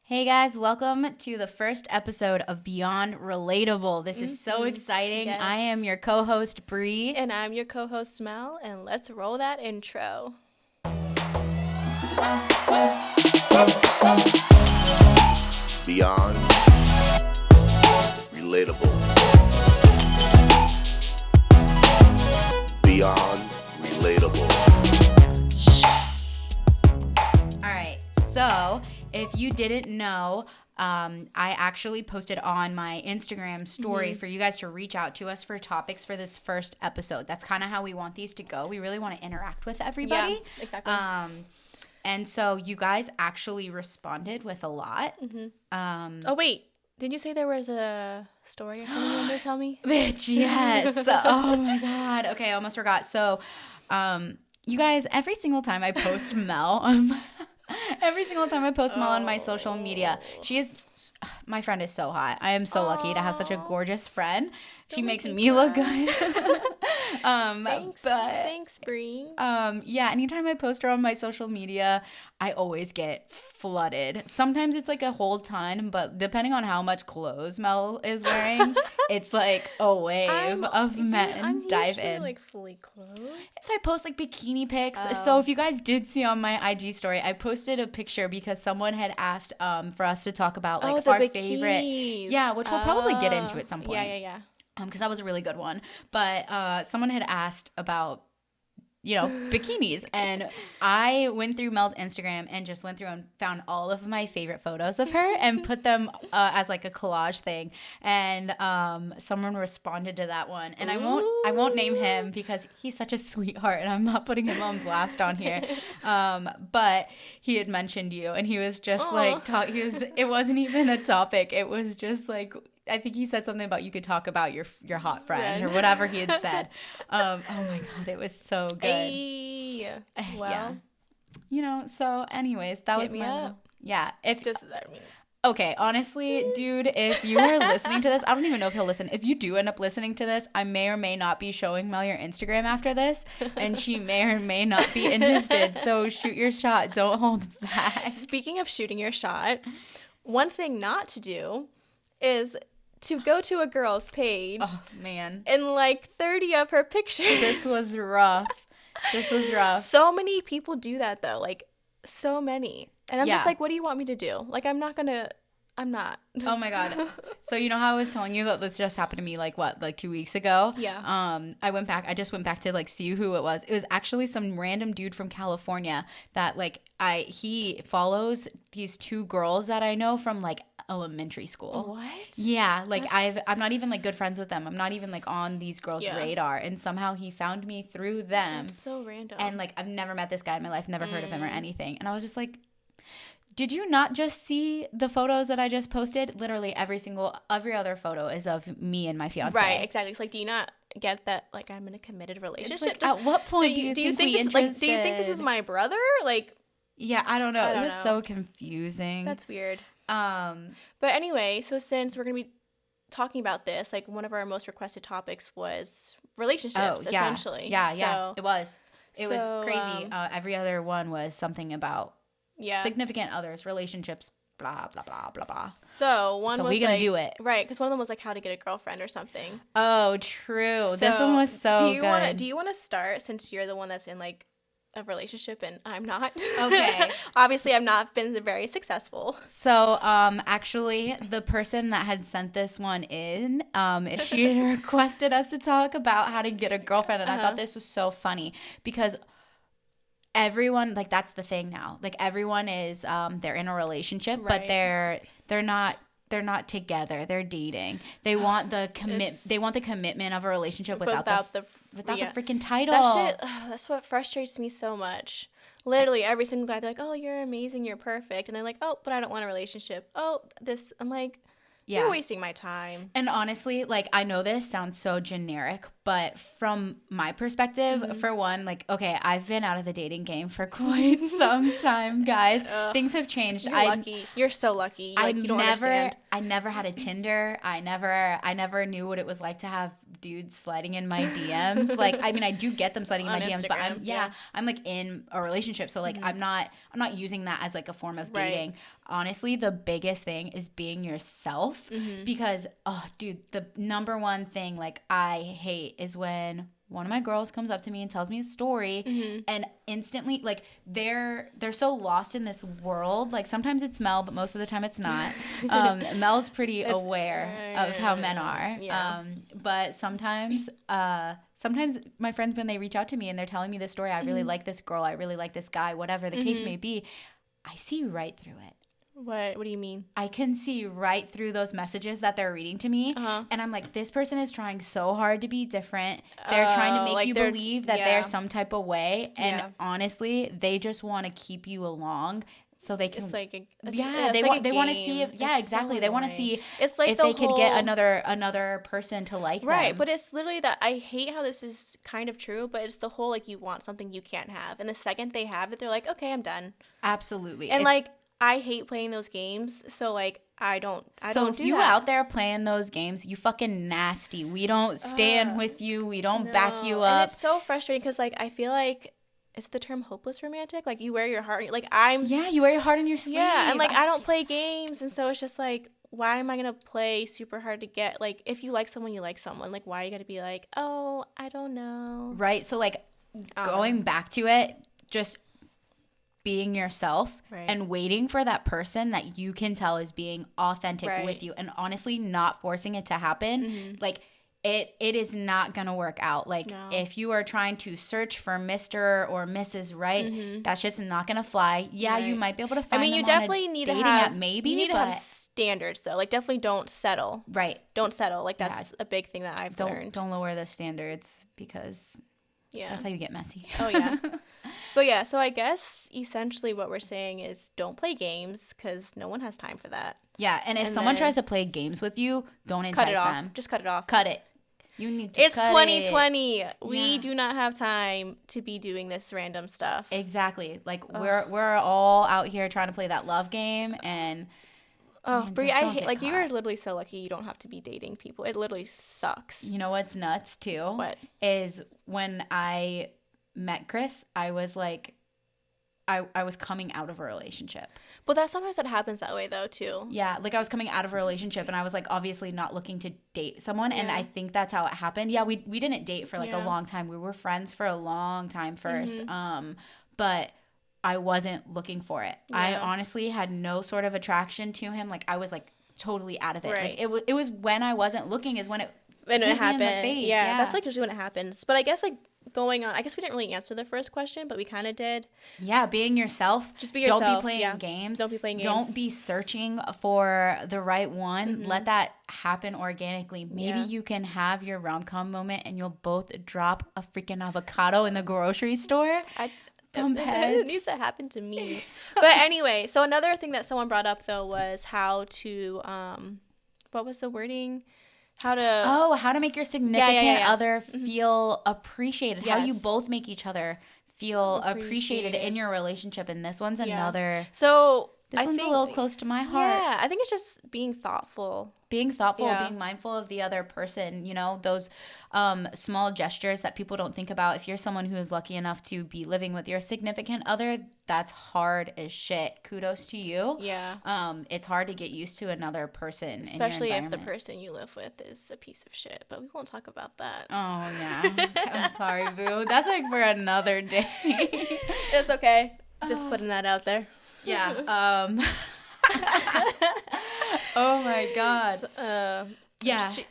Hey guys, welcome to the first episode of Beyond Relatable. This is so exciting. Yes. I am your co-host, Bree. And I'm your co-host, Mel, and let's roll that intro. Beyond Relatable. Beyond Relatable. All right, so if you didn't know, I actually posted on my Instagram story for you guys to reach out to us for topics for this first episode. That's kind of how we want these to go. We really want to interact with everybody. Yeah, exactly. And so you guys actually responded with a lot. Oh, wait. Did you say there was a story or something you wanted to tell me? Bitch, yes. Oh my God. Okay, I almost forgot. So, you guys, every single time I post Mel on my social media, my friend is so hot. I am so lucky to have such a gorgeous friend. She makes me look good. Thanks, Bree. Yeah, anytime I post her on my social media, I always get flooded. Sometimes it's like a whole ton, but depending on how much clothes Mel is wearing, it's like a wave of men dive in. Like fully clothed. If I post like bikini pics, so if you guys did see on my IG story, I posted a picture because someone had asked for us to talk about like our favorite, which we'll probably get into at some point. Yeah. Because that was a really good one. But someone had asked about, bikinis. And I went through Mel's Instagram and just went through and found all of my favorite photos of her and put them as like a collage thing. And someone responded to that one. And I won't name him because he's such a sweetheart and I'm not putting him on blast on here. But he had mentioned you and he was just it wasn't even a topic. It was just like, I think he said something about you could talk about your hot friend or whatever he had said. Oh my God, it was so good. Hey. Well, yeah. So anyways, that was up. Yeah. I mean. Okay, honestly, dude, if you are listening to this, I don't even know if he'll listen. If you do end up listening to this, I may or may not be showing Mel your Instagram after this, and she may or may not be interested. So shoot your shot. Don't hold back. Speaking of shooting your shot, one thing not to do is to go to a girl's page. Oh, man. And like 30 of her pictures. This was rough. So many people do that though. Like so many. And I'm just like, what do you want me to do? Like, I'm not. Oh my God. So you know how I was telling you that this just happened to me like 2 weeks ago? Yeah. I just went back to like see who it was. It was actually some random dude from California that he follows these two girls that I know from like elementary school. What? Yeah, like I'm not even like good friends with them. I'm not even like on these girls' radar, and somehow he found me through them. That's so random. And like I've never met this guy in my life, never heard of him or anything. And I was just like, did you not just see the photos that I just posted? Literally every other photo is of me and my fiance. Right, exactly. It's like, do you not get that? Like, I'm in a committed relationship. Like, at what point do you think do you think this is my brother? Like, yeah, I don't know. It was so confusing. That's weird. But anyway, so since we're gonna be talking about this, like one of our most requested topics was relationships, essentially. Yeah, it was. It was crazy. Every other one was something about significant others, relationships, blah blah blah blah blah. So one was we gonna do it, right? Because one of them was like how to get a girlfriend or something. Oh, true. So this one was so good. Do you want to start since you're the one that's in like a relationship and I'm not? Okay. Obviously, I've not been very successful. So, actually, the person that had sent this one in, she requested us to talk about how to get a girlfriend, and I thought this was so funny because everyone, like, that's the thing now. Like, everyone is, they're in a relationship, right. but they're not together. They're dating. They want the commitment of a relationship without the freaking title. That shit, that's what frustrates me so much. Literally every single guy, they're like, "Oh, you're amazing, you're perfect," and they're like, "Oh, but I don't want a relationship." Oh, this. I'm like, you're wasting my time. And honestly, like, I know this sounds so generic, but from my perspective, for one, like, okay, I've been out of the dating game for quite some time, guys. Things have changed. You're lucky. You're so lucky. Like, you don't understand. I never had a Tinder. I never knew what it was like to have dudes sliding in my DMs. Like, I mean, I do get them sliding in my DMs, but Instagram, I'm like in a relationship. So like, I'm not using that as like a form of dating. Right. Honestly, the biggest thing is being yourself because, oh, dude, the number one thing like I hate is when one of my girls comes up to me and tells me a story and instantly like they're so lost in this world. Like sometimes it's Mel, but most of the time it's not. Mel's pretty aware of how men are. Yeah. But sometimes my friends, when they reach out to me and they're telling me this story, I really like this girl, I really like this guy, whatever the case may be, I see right through it. What do you mean? I can see right through those messages that they're reading to me. And I'm like, this person is trying so hard to be different. They're trying to make like you believe that they're some type of way. And honestly, they just want to keep you along so they can. It's like they want to see if exactly. They want to see it's like if they could get another person to like them. Right, but it's literally that I hate how this is kind of true, but it's the whole like you want something you can't have. And the second they have it, they're like, okay, I'm done. Absolutely. And like I hate playing those games, so like I don't So if do you that. out there playing those games, you fucking nasty. We don't stand with you. We don't back you up. And it's so frustrating because like I feel like is the term hopeless romantic? Like you wear your heart, like you wear your heart on your sleeve. Yeah, and like I don't play games, and so it's just like why am I gonna play super hard to get like if you like someone, you like someone. Like why you gotta be like, oh, I don't know. Right. So like going back to it, just being yourself and waiting for that person that you can tell is being authentic with you, and honestly not forcing it to happen. Like it is not gonna work out. Like if you are trying to search for Mr. or Mrs. Right, that's just not gonna fly. Yeah, you might be able to find. I mean, you definitely need to have maybe. You need to have standards though. Like definitely don't settle. Right. Don't settle. Like that's a big thing that I've learned. Don't lower the standards because that's how you get messy. Oh yeah. But yeah, so I guess essentially what we're saying is don't play games because no one has time for that. Yeah, and if someone tries to play games with you, don't entice cut it off. them. Just cut it off. Cut it. You need to It's cut 2020. it. We do not have time to be doing this random stuff. Exactly. Like we're all out here trying to play that love game and Brie, I hate like you're literally so lucky you don't have to be dating people. It literally sucks. You know what's nuts too? What? Is when I met Chris, I was like I was coming out of a relationship. But sometimes that happens that way though too. Yeah, like I was coming out of a relationship and I was like obviously not looking to date someone, and I think that's how it happened. Yeah, we didn't date for like a long time. We were friends for a long time first. But I wasn't looking for it. Yeah. I honestly had no sort of attraction to him. Like I was like totally out of it. Right. Like it was when I wasn't looking is when it happened. Me in the face. Yeah, that's like usually when it happens. But I guess like going on, I guess we didn't really answer the first question, but we kind of did. Yeah, being yourself. Just be yourself. Don't be playing games. Don't be playing games. Don't be searching for the right one. Let that happen organically. Maybe you can have your rom-com moment and you'll both drop a freaking avocado in the grocery store. It needs to happen to me. But anyway, so another thing that someone brought up though was how to what was the wording? How to make your significant other feel appreciated. Yes. How you both make each other feel appreciated in your relationship. And this one's another. So this one's a little close to my heart. Yeah, I think it's just being thoughtful. Being mindful of the other person, you know, those small gestures that people don't think about. If you're someone who is lucky enough to be living with your significant other, that's hard as shit. Kudos to you. Yeah. It's hard to get used to another person, especially if the person you live with is a piece of shit. But we won't talk about that. Oh yeah. I'm sorry, boo. That's like for another day. It's okay. Just putting that out there. Yeah. Oh my god.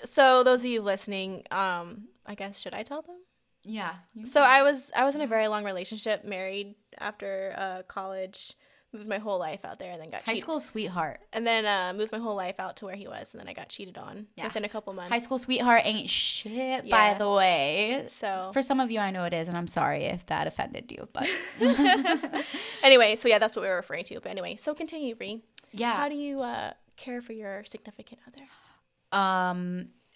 So those of you listening, I guess should I tell them? Yeah. So I was in a very long relationship, married after college, moved my whole life out there, and then got cheated. High school sweetheart. And then moved my whole life out to where he was, and then I got cheated on within a couple months. High school sweetheart ain't shit, by the way. So for some of you, I know it is, and I'm sorry if that offended you. But anyway, so that's what we were referring to. But anyway, so continue, Brie. Yeah. How do you care for your significant other?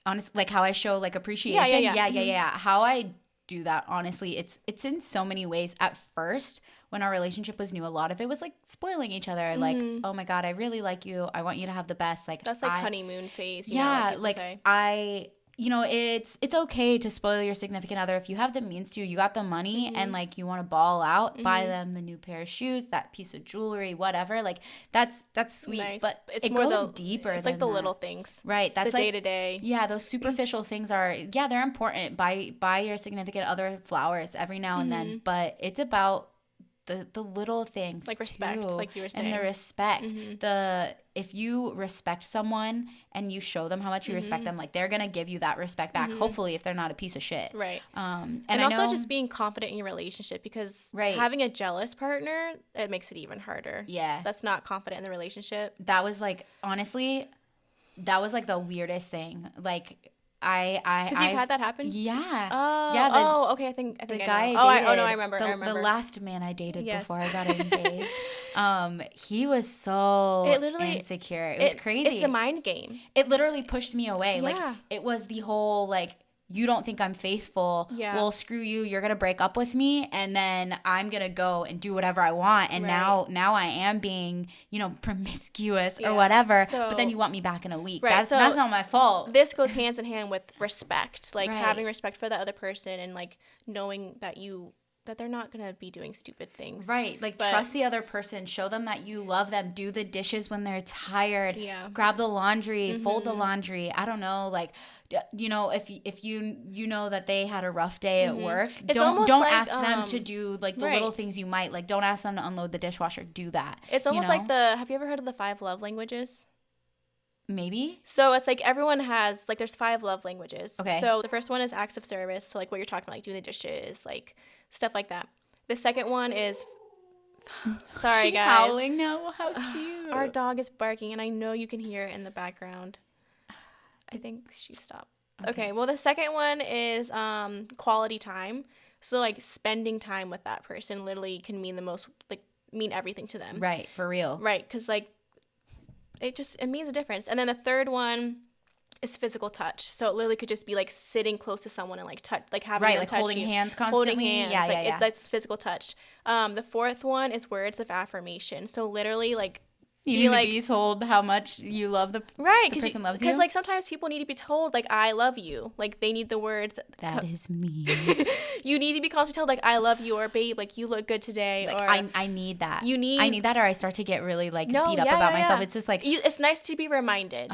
Honestly, like how I show like appreciation. Yeah. How I do that, honestly, it's in so many ways. At first, when our relationship was new, a lot of it was like spoiling each other. Like, oh my god, I really like you. I want you to have the best. Like that's like honeymoon phase. Yeah, like say. you know, it's okay to spoil your significant other if you have the means to. You got the money and like you want to ball out, buy them the new pair of shoes, that piece of jewelry, whatever. Like that's sweet, Nice. but It's it more goes deeper. It's than like the that. little things, right? That's the like day to day. Yeah, those superficial things are they're important. Buy your significant other flowers every now and then, but it's about the little things, like respect, too, like you were saying, and the respect. If you respect someone and you show them how much you respect them, like they're gonna give you that respect back. Hopefully, if they're not a piece of shit, right? And also just being confident in your relationship, because having a jealous partner, it makes it even harder. Yeah, that's not confident in the relationship. That was like, honestly, that was like the weirdest thing. Like, because you've had that happen. Yeah. Okay. I think the I guy. know. I remember. The last man I dated before I got engaged. He was so insecure. It was crazy. It's a mind game. It literally pushed me away. Yeah. Like, it was the whole like, you don't think I'm faithful. Yeah. Well, screw you. You're going to break up with me. And then I'm going to go and do whatever I want. And now I am being, you know, promiscuous or whatever. But then you want me back in a week. That's not my fault. This goes hands in hand with respect. Like having respect for the other person and like knowing that they're not going to be doing stupid things. Right. Like, trust the other person. Show them that you love them. Do the dishes when they're tired. Yeah. Grab the laundry. Fold the laundry. I don't know. Like, you know, if you know that they had a rough day at work, don't ask them to do like the little things you might. Like, don't ask them to unload the dishwasher. Do that. It's almost like have you ever heard of the 5 love languages? Maybe. So it's like everyone has, like, there's 5 love languages. Okay. So the first one is acts of service. So like what you're talking about, like doing the dishes, like stuff like that. The second one is, sorry guys. Howling now. How cute. Our dog is barking and I know you can hear it in the background. I think she stopped. Okay. Well, the second one is quality time. So like spending time with that person literally can mean the most, like mean everything to them. Right. For real. Right. Because like it means a difference. And then the third one is physical touch. So it literally could just be like sitting close to someone and like touch, like having them like touch holding you. hands constantly. Holding hands. Yeah, like, that's physical touch. The fourth one is words of affirmation. So literally like, you need to be told how much you love the person loves you. Because like sometimes people need to be told like I love you. Like they need the words. That is me. You need to be constantly told like I love you, or babe, like you look good today. Like, or I need that. I need that, or I start to get really like beat up about myself. It's just like it's nice to be reminded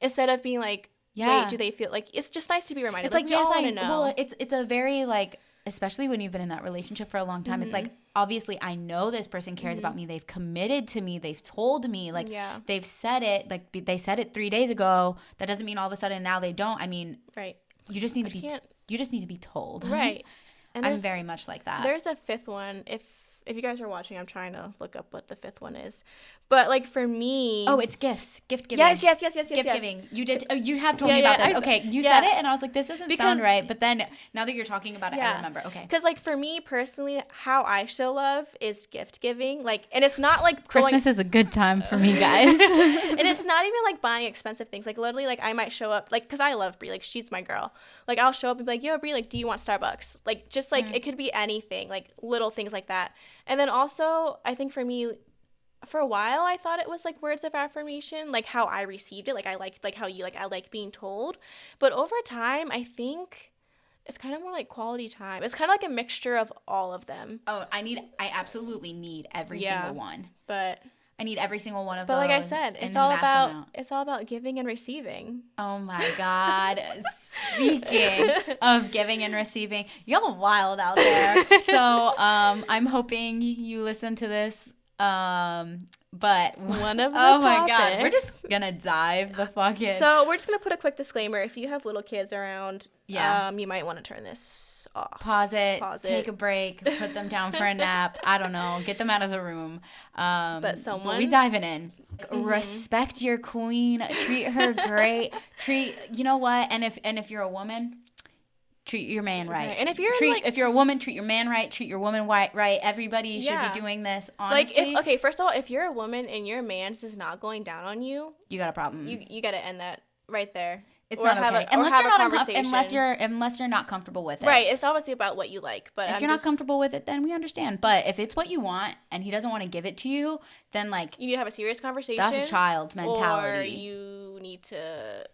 instead of being like, wait, do they feel like it's just nice to be reminded. It's like yes, I know. Well, it's a very like, especially when you've been in that relationship for a long time, it's like, obviously I know this person cares about me. They've committed to me. They've told me, like, they've said it, like they said it 3 days ago. That doesn't mean all of a sudden now they don't. I mean, you just need to be told. Right. And I'm very much like that. There's a fifth one. If you guys are watching, I'm trying to look up what the fifth one is. But like for me, it's gifts, gift giving. Yes. Gift giving. You did. You have told me about this. Okay, you said it, and I was like, this doesn't sound right. But then now that you're talking about it, I remember. Okay. Because like for me personally, how I show love is gift giving. Like, and it's not like Christmas is a good time for me, guys. And it's not even like buying expensive things. Like literally, like I might show up, like, because I love Brie. Like she's my girl. Like I'll show up and be like, yo, Brie, like, do you want Starbucks? Like just like it could be anything, like little things like that. And then also, I think for me, for a while, I thought it was like words of affirmation, like how I received it. Like I liked like how you like I like being told. But over time, I think it's kind of more like quality time. It's kind of like a mixture of all of them. Oh, I absolutely need every single one. But I need every single one of those. But like I said, it's all about giving and receiving. Oh my God. Speaking of giving and receiving, y'all wild out there. So I'm hoping you listen to this. But one of the my God, we're just gonna dive the fucking. So we're just gonna put a quick disclaimer. If you have little kids around, you might want to turn this off. Pause it. Take a break. Put them down for a nap. I don't know. Get them out of the room. But we diving in. Respect your queen. Treat her great. You know what? And if you're a woman, treat your man right. And if you're if you're a woman, treat your man right. Treat your woman right. Everybody should be doing this. Honestly, like first of all, if you're a woman and your man is not going down on you, you got a problem. You got to end that right there. It's not okay unless you're not comfortable with it. Right. It's obviously about what you like, but if you're not comfortable with it, then we understand. But if it's what you want and he doesn't want to give it to you, then like you need to have a serious conversation. That's a child's mentality. Or you need to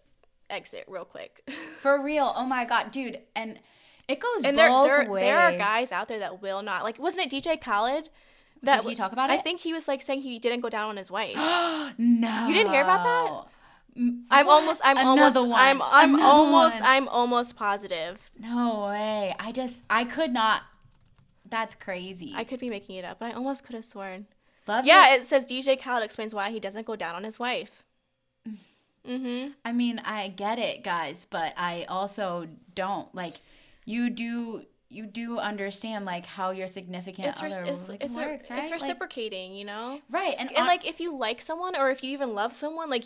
exit real quick. For real. Oh my God, dude. And it goes and both ways. There are guys out there that will not. Like, wasn't it DJ Khaled? Did he talk about it? I think he was like saying he didn't go down on his wife. No. You didn't hear about that? I'm almost positive. No way. I could not. That's crazy. I could be making it up, but I almost could have sworn. It says DJ Khaled explains why he doesn't go down on his wife. Mm-hmm. I mean, I get it, guys, but I also don't. Like, you do understand, like, how your significant other works, right? It's reciprocating, like, you know? Right. And like, if you like someone or if you even love someone, like,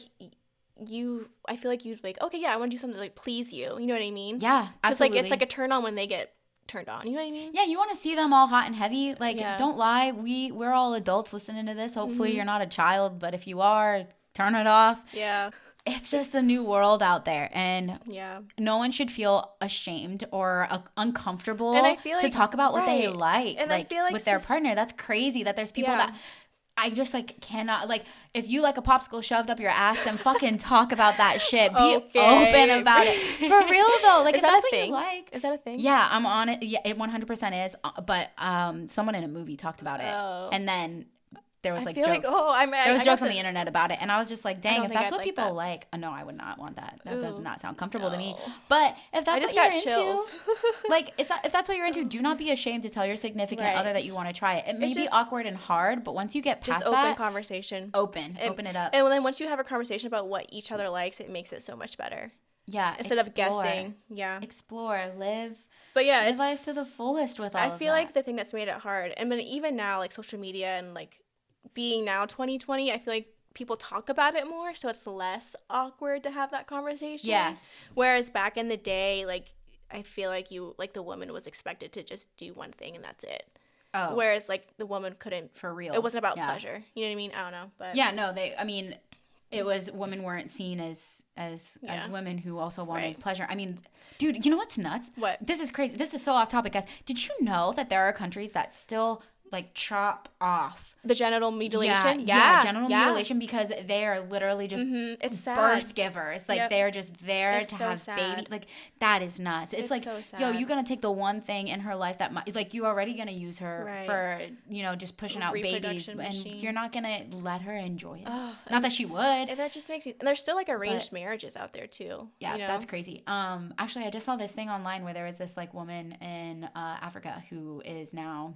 I feel like you'd be like, okay, yeah, I want to do something to, like, please you. You know what I mean? Yeah, absolutely. Because, like, it's like a turn on when they get turned on. You know what I mean? Yeah, you want to see them all hot and heavy. Like, don't lie. We're all adults listening to this. Hopefully you're not a child, but if you are, turn it off. Yeah. It's just a new world out there, and no one should feel ashamed or uncomfortable to talk about what they like, and like, with their partner. That's crazy that there's people that I just, like, cannot, like, if you like a popsicle shoved up your ass, then fucking talk about that shit. Be open about it. For real, though. Like, if that's what you like. Is that a thing? Yeah, I'm on it. Yeah, it 100% is. But someone in a movie talked about it. Oh. And then there was, like, jokes. There was jokes on the internet about it. And I was just like, dang, if that's what people like. No, I would not want that. That does not sound comfortable to me. But if that's what you're into, like, if that's what you're into, do not be ashamed to tell your significant other that you want to try it. It may be awkward and hard, but once you get past that. Just open conversation. Open it up. And then once you have a conversation about what each other likes, it makes it so much better. Yeah. Instead of guessing. Yeah. Explore. Live. But yeah, live life to the fullest with all of that. I feel like the thing that's made it hard, and then even now, like, social media and, like, being now 2020, I feel like people talk about it more, so it's less awkward to have that conversation. Yes. Whereas back in the day, like, I feel like the woman was expected to just do one thing and that's it. Oh. Whereas, like, the woman couldn't. For real. It wasn't about pleasure. You know what I mean? I don't know. But yeah, no, it was, women weren't seen as women who also wanted pleasure. I mean, dude, you know what's nuts? What? This is crazy. This is so off topic, guys. Did you know that there are countries that still, like, chop off the genital mutilation? Genital mutilation, because they are literally just it's birth givers. Like, they're just there to have baby. Like, that is nuts. It's like, so sad. Yo, you're gonna take the one thing in her life that might, like, you're already gonna use her for, you know, just pushing out babies, and you're not gonna let her enjoy it. Not that she would. And that just makes me. And there's still, like, arranged marriages out there too. Yeah, you know? That's crazy. Actually, I just saw this thing online where there was this, like, woman in Africa who is now.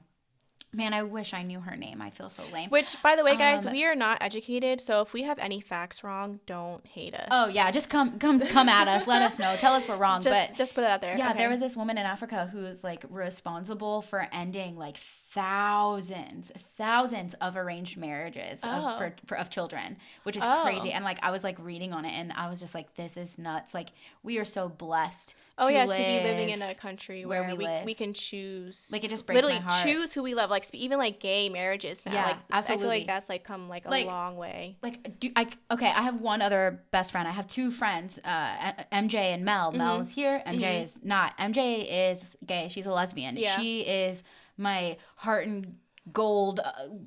Man, I wish I knew her name. I feel so lame. Which, by the way, guys, we are not educated, so if we have any facts wrong, don't hate us. Oh yeah, just come at us. Let us know. Tell us we're wrong. Just put it out there. Yeah, there was this woman in Africa who's, like, responsible for ending, like, thousands of arranged marriages of children, which is crazy. And, like, I was, like, reading on it, and I was just like, this is nuts. Like, we are so blessed. To be living in a country where we can choose. Like, it just breaks my heart. Choose who we love. Like, even, like, gay marriages now. Yeah, like, absolutely. I feel like that's, like, come, like, a long way. Like, I have one other best friend. I have two friends, MJ and Mel. Mel is here. MJ is not. MJ is gay. She's a lesbian. Yeah. She is my heart and gold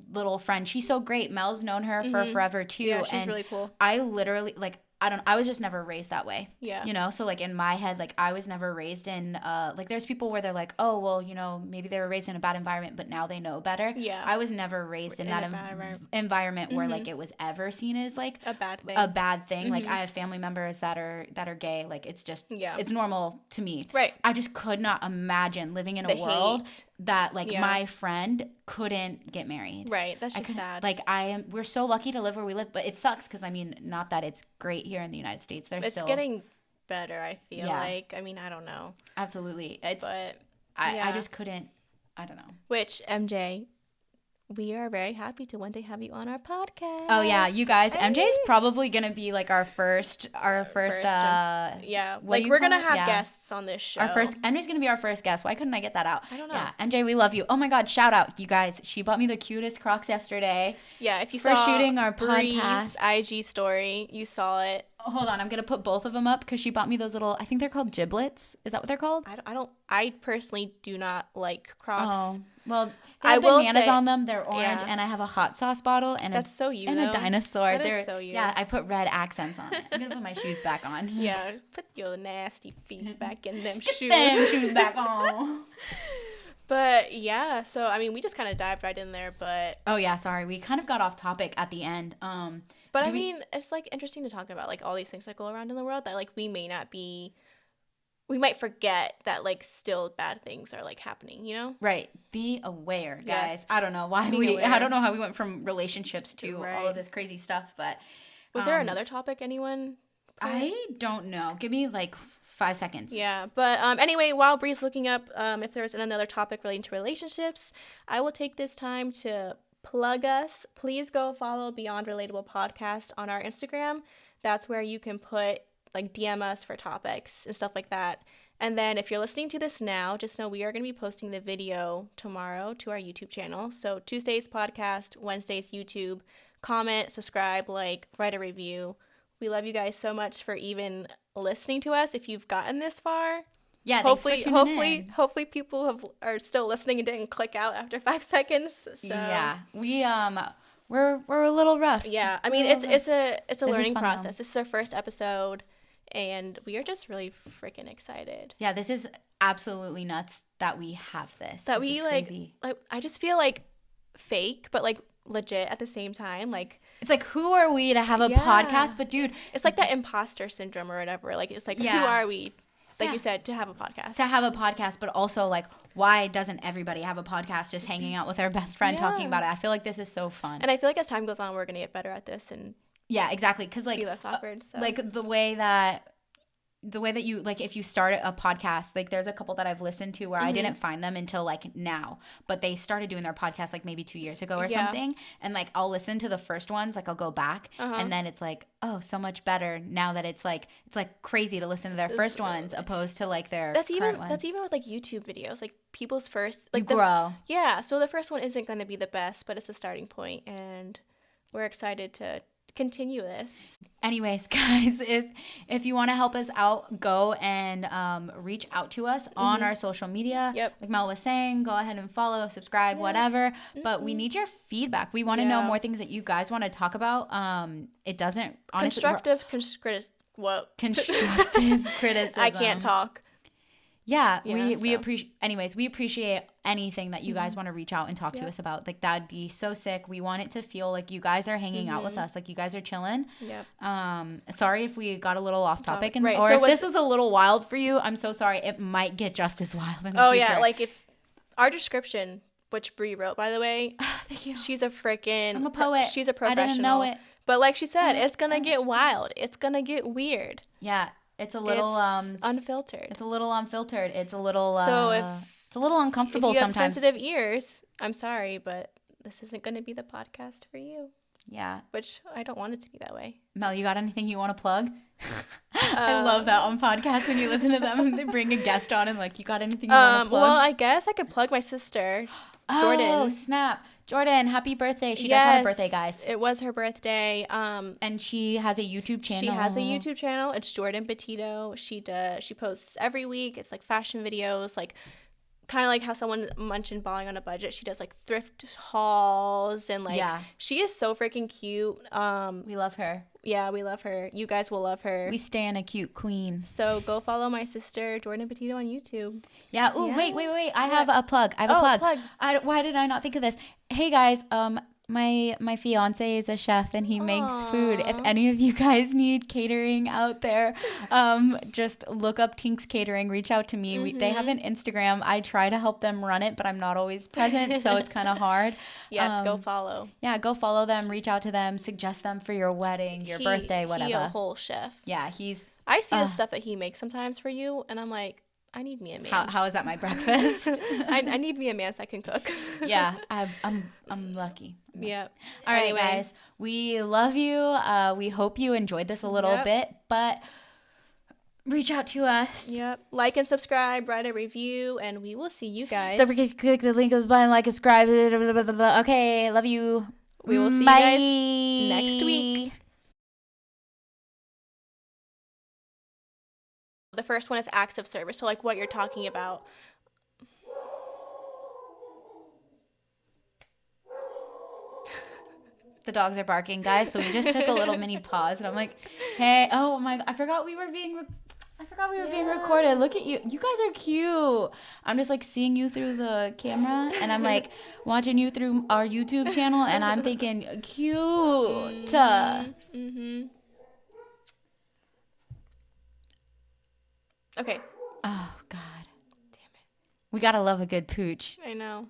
little friend. She's so great. Mel's known her for forever too. Yeah, she's really cool. I literally, like, I was just never raised that way. Yeah. You know, so, like, in my head, like, I was never raised in, like, there's people where they're like, oh, well, you know, maybe they were raised in a bad environment, but now they know better. Yeah. I was never raised in that environment where, like, it was ever seen as, like, a bad thing. Like, I have family members that are gay. Like, it's just, it's normal to me. Right. I just could not imagine living in a world that, like, my friend couldn't get married. Right. That's just sad. Like, we're so lucky to live where we live, but it sucks because, I mean, not that it's great here in the United States. It's getting better, I feel like. I mean, I don't know. Absolutely. But I just couldn't, I don't know. Which, MJ, we are very happy to one day have you on our podcast. Oh yeah, you guys, MJ's probably gonna be, like, our first we're gonna have guests on this show. MJ's gonna be our first guest. Why couldn't I get that out? I don't know. Yeah, MJ, we love you. Oh my God, shout out, you guys. She bought me the cutest Crocs yesterday. Yeah, if you for saw shooting our Bree's podcast IG story, you saw it. Hold on, I'm gonna put both of them up because she bought me those little. I think they're called giblets. Is that what they're called? I personally do not like Crocs. Oh, well, they have bananas on them. They're orange, and I have a hot sauce bottle and that's so you. And though. a dinosaur. That is so you. Yeah, I put red accents on it. I'm gonna put my shoes back on. Yeah, put your nasty feet back in them shoes. Them shoes back on. But yeah, so I mean, we just kind of dived right in there, but oh yeah, sorry, we kind of got off topic at the end. But I mean, it's like interesting to talk about like all these things that go around in the world that like we might forget that like still bad things are like happening, you know? Right. Be aware, guys. Yes. I don't know why I don't know how we went from relationships to all of this crazy stuff, but was there another topic anyone? I don't know. Give me like 5 seconds. Yeah, but anyway, while Bree's looking up if there's another topic relating to relationships, I will take this time to plug us. Please go follow Beyond Relatable Podcast on our Instagram. That's where you can put like DM us for topics and stuff like that. And then if you're listening to this now, just know we are going to be posting the video tomorrow to our YouTube channel. So Tuesday's podcast, Wednesday's YouTube. Comment, subscribe, like, write a review. We love you guys so much for even listening to us. If you've gotten this far, yeah, hopefully people are still listening and didn't click out after 5 seconds. So yeah, we're a little rough. Yeah, I mean it's a learning process. This is our first episode, and we are just really freaking excited. Yeah, this is absolutely nuts that we have this. That this we like I just feel like fake, but like legit at the same time. Like it's like, who are we to have a podcast? But dude, it's like that imposter syndrome or whatever. Like it's like, who are we? Like you said, to have a podcast. But also, like, why doesn't everybody have a podcast just hanging out with their best friend talking about it? I feel like this is so fun. And I feel like as time goes on, we're going to get better at this. And yeah, exactly. Because, like, be less awkward. So. Like, the way that you, like, if you start a podcast, like, there's a couple that I've listened to where I didn't find them until, like, now. But they started doing their podcast, like, maybe 2 years ago or something. And, like, I'll listen to the first ones. Like, I'll go back. And then it's like, oh, so much better now that it's like crazy to listen to their first ones opposed to, like, their current ones. That's even with, like, YouTube videos. Like, people's first. Like, you grow. Yeah. So the first one isn't going to be the best, but it's a starting point. And we're excited to continue this. Anyways, guys, if you want to help us out, go and reach out to us on our social media. Like Mel was saying, go ahead and follow, subscribe, whatever. But we need your feedback. We want to know more things that you guys want to talk about. It doesn't honestly constructive criticism. I can't talk. Yeah, we appreciate anything that you guys want to reach out and talk to us about. Like, that'd be so sick. We want it to feel like you guys are hanging out with us, like you guys are chilling. Sorry if we got a little off topic, or if this is a little wild for you. I'm so sorry. It might get just as wild in the future. Yeah, like if our description, which Brie wrote, by the way, thank you. She's a freaking. I'm a poet. She's a professional. I didn't know it, but like she said, it's gonna get wild. It's gonna get weird. Yeah. It's a little unfiltered. It's a little unfiltered. It's a little it's a little if uncomfortable you have sometimes. Sensitive ears. I'm sorry, but this isn't going to be the podcast for you. Yeah. Which I don't want it to be that way. Mel, you got anything you want to plug? I love that on podcasts when you listen to them and they bring a guest on and like, you got anything you want to plug? Well, I guess I could plug my sister, Jordan. Oh, snap. Jordan, happy birthday. She does have a birthday, guys. It was her birthday. And she has a YouTube channel. It's Jordan Petito. She posts every week. It's like fashion videos, like kind of like how someone mentioned balling on a budget. She does like thrift hauls and like she is so freaking cute. We love her. Yeah, we love her. You guys will love her. We stand a cute queen. So go follow my sister Jordan Petito on YouTube. Yeah. Ooh, wait. I have a plug. Why did I not think of this? Hey guys, my fiance is a chef and he makes food. If any of you guys need catering out there, just look up Tink's Catering. Reach out to me. They have an Instagram. I try to help them run it, but I'm not always present, so it's kind of hard. Yes, go follow. Yeah, go follow them. Reach out to them. Suggest them for your wedding, your birthday, whatever. He's a whole chef. Yeah, I see the stuff that he makes sometimes for you, and I'm like, I need me a man. How is that my breakfast? I need me a man that can cook. Yeah, I'm lucky. Yep. All right, guys. We love you. We hope you enjoyed this a little bit, but reach out to us. Yep. Like and subscribe, write a review, and we will see you guys. Don't forget to click the link in the button, like, subscribe. Okay, love you. We will see you guys next week. The first one is acts of service. So like what you're talking about. The dogs are barking, guys. So we just took a little mini pause, and I'm like, "Hey, oh my! I forgot we were being recorded. Look at you. You guys are cute. I'm just like seeing you through the camera, and I'm like watching you through our YouTube channel, and I'm thinking cute. Okay. Oh God, damn it. We gotta love a good pooch. I know.